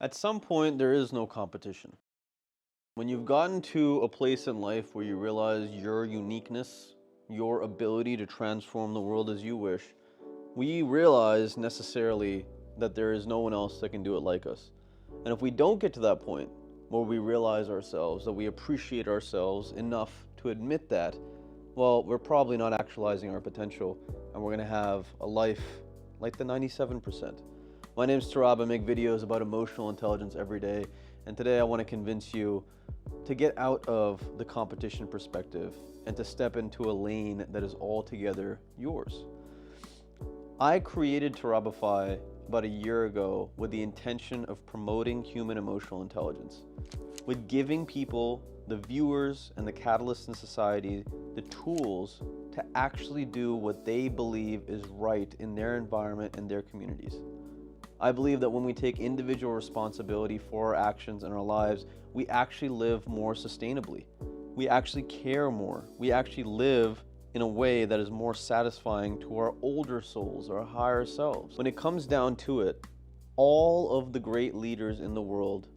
At some point, there is no competition. When you've gotten to a place in life where you realize your uniqueness, your ability to transform the world as you wish, we realize necessarily that there is no one else that can do it like us. And if we don't get to that point where we realize ourselves, that we appreciate ourselves enough to admit that, well, we're probably not actualizing our potential and we're going to have a life like the 97%. My name's Tarab. I make videos about emotional intelligence every day, and today I want to convince you to get out of the competition perspective and to step into a lane that is altogether yours. I created Tarabify about a year ago with the intention of promoting human emotional intelligence, with giving people, the viewers and the catalysts in society, the tools to actually do what they believe is right in their environment and their communities. I believe that when we take individual responsibility for our actions and our lives, we actually live more sustainably. We actually care more. We actually live in a way that is more satisfying to our older souls, our higher selves. When it comes down to it, all of the great leaders in the world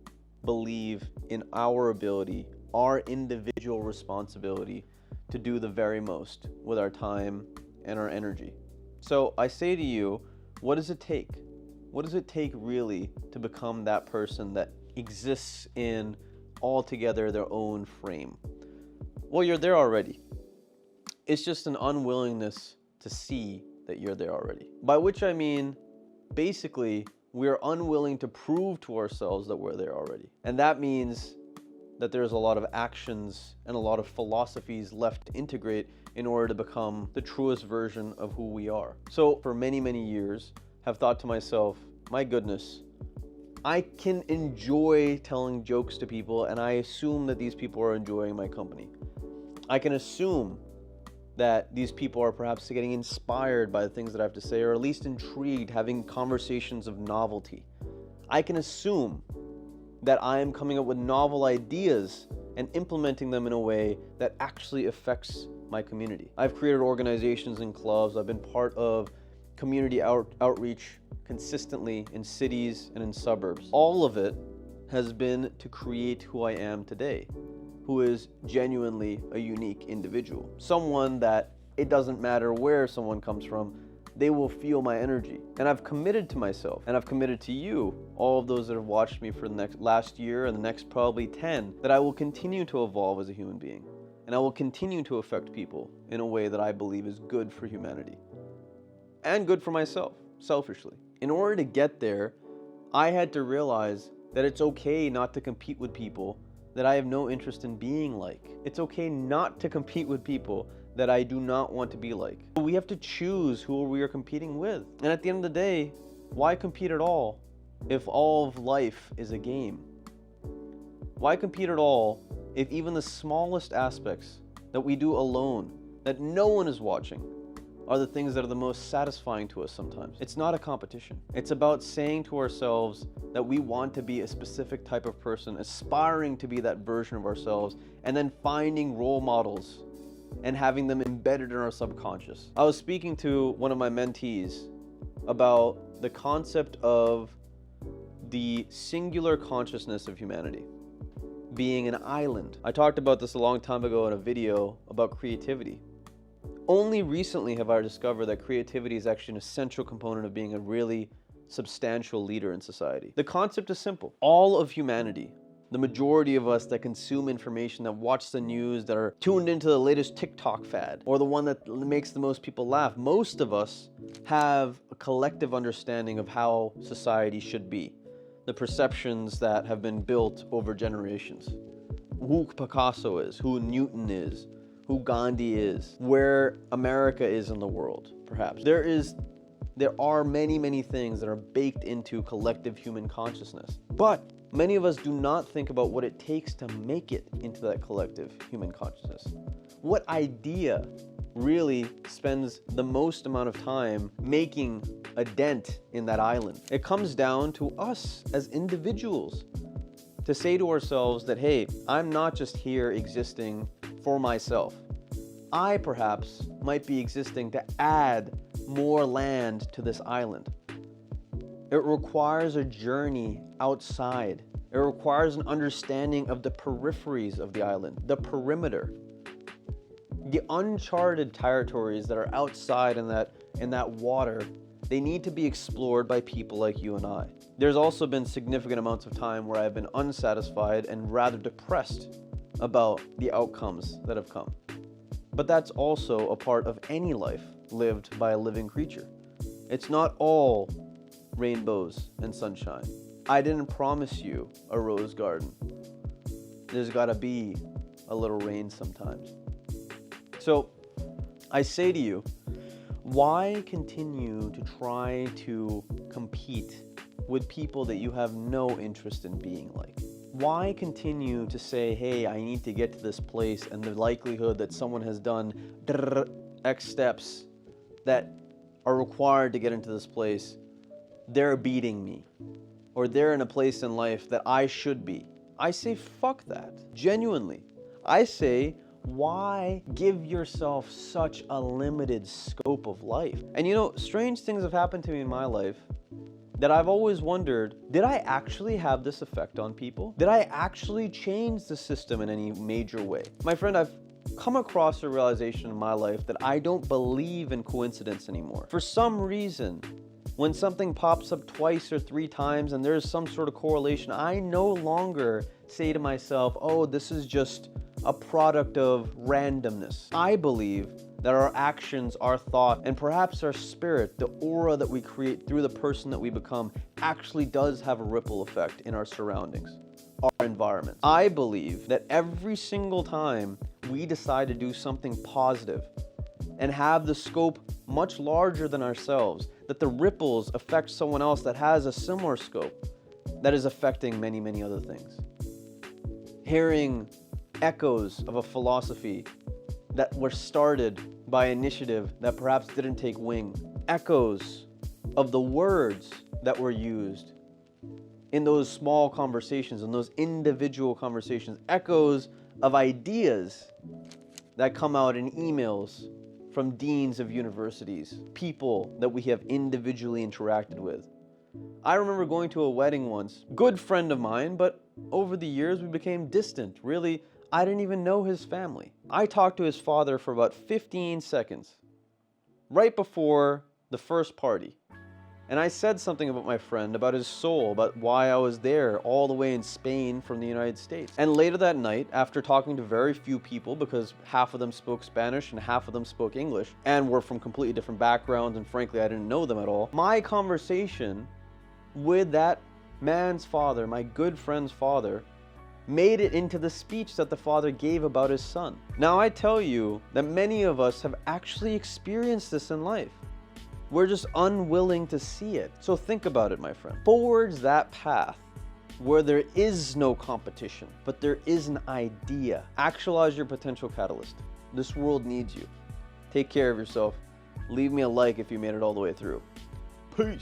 believe in our ability, our individual responsibility to do the very most with our time and our energy. So I say to you, what does it take? What does it take really to become that person that exists in altogether their own frame? Well, you're there already. It's just an unwillingness to see that you're there already. By which I mean, basically, we're unwilling to prove to ourselves that we're there already. And that means that there's a lot of actions and a lot of philosophies left to integrate in order to become the truest version of who we are. So for many, many years, have thought to myself, my goodness, I can enjoy telling jokes to people and I assume that these people are enjoying my company. I can assume that these people are perhaps getting inspired by the things that I have to say, or at least intrigued, having conversations of novelty. I can assume that I am coming up with novel ideas and implementing them in a way that actually affects my community. I've created organizations and clubs. I've been part of community outreach consistently in cities and in suburbs. All of it has been to create who I am today, who is genuinely a unique individual. Someone that it doesn't matter where someone comes from, they will feel my energy. And I've committed to myself, and I've committed to you, all of those that have watched me for the last year and the next probably 10, that I will continue to evolve as a human being. And I will continue to affect people in a way that I believe is good for humanity. And good for myself, selfishly. In order to get there, I had to realize that it's okay not to compete with people that I have no interest in being like. It's okay not to compete with people that I do not want to be like. We have to choose who we are competing with. And at the end of the day, why compete at all if all of life is a game? Why compete at all if even the smallest aspects that we do alone, that no one is watching, are the things that are the most satisfying to us sometimes? It's not a competition. It's about saying to ourselves that we want to be a specific type of person, aspiring to be that version of ourselves, and then finding role models and having them embedded in our subconscious. I was speaking to one of my mentees about the concept of the singular consciousness of humanity being an island. I talked about this a long time ago in a video about creativity. Only recently have I discovered that creativity is actually an essential component of being a really substantial leader in society. The concept is simple. All of humanity, the majority of us that consume information, that watch the news, that are tuned into the latest TikTok fad, or the one that makes the most people laugh, most of us have a collective understanding of how society should be. The perceptions that have been built over generations. Who Picasso is, who Newton is, who Gandhi is, where America is in the world, perhaps. There are many, many things that are baked into collective human consciousness. But many of us do not think about what it takes to make it into that collective human consciousness. What idea really spends the most amount of time making a dent in that island? It comes down to us as individuals to say to ourselves that, hey, I'm not just here existing for myself. I perhaps might be existing to add more land to this island. It requires a journey outside. It requires an understanding of the peripheries of the island, the perimeter, the uncharted territories that are outside in that water. They need to be explored by people like you and I. There's also been significant amounts of time where I've been unsatisfied and rather depressed about the outcomes that have come. But that's also a part of any life lived by a living creature. It's not all rainbows and sunshine. I didn't promise you a rose garden. There's gotta be a little rain sometimes. So I say to you, why continue to try to compete with people that you have no interest in being like? Why continue to say, hey, I need to get to this place, and the likelihood that someone has done X steps that are required to get into this place, they're beating me, or they're in a place in life that I should be? I say, fuck that. Genuinely. I say, why give yourself such a limited scope of life? And you know, strange things have happened to me in my life that I've always wondered, did I actually have this effect on people? Did I actually change the system in any major way? My friend, I've come across a realization in my life that I don't believe in coincidence anymore. For some reason, when something pops up twice or 3 times and there's some sort of correlation, I no longer say to myself, oh, this is just a product of randomness. I believe that our actions, our thought, and perhaps our spirit, the aura that we create through the person that we become, actually does have a ripple effect in our surroundings, our environment. I believe that every single time we decide to do something positive and have the scope much larger than ourselves, that the ripples affect someone else that has a similar scope that is affecting many, many other things. Hearing echoes of a philosophy that were started by initiative that perhaps didn't take wing. Echoes of the words that were used in those small conversations, in those individual conversations. Echoes of ideas that come out in emails from deans of universities, people that we have individually interacted with. I remember going to a wedding once, good friend of mine, but over the years we became distant. Really, I didn't even know his family. I talked to his father for about 15 seconds, right before the first party. And I said something about my friend, about his soul, about why I was there all the way in Spain from the United States. And later that night, after talking to very few people, because half of them spoke Spanish and half of them spoke English, and were from completely different backgrounds, and frankly, I didn't know them at all, my conversation with that man's father, my good friend's father, made it into the speech that the father gave about his son. Now I tell you that many of us have actually experienced this in life. We're just unwilling to see it. So think about it, my friend. Forwards that path where there is no competition, but there is an idea. Actualize your potential catalyst. This world needs you. Take care of yourself. Leave me a like if you made it all the way through. Peace.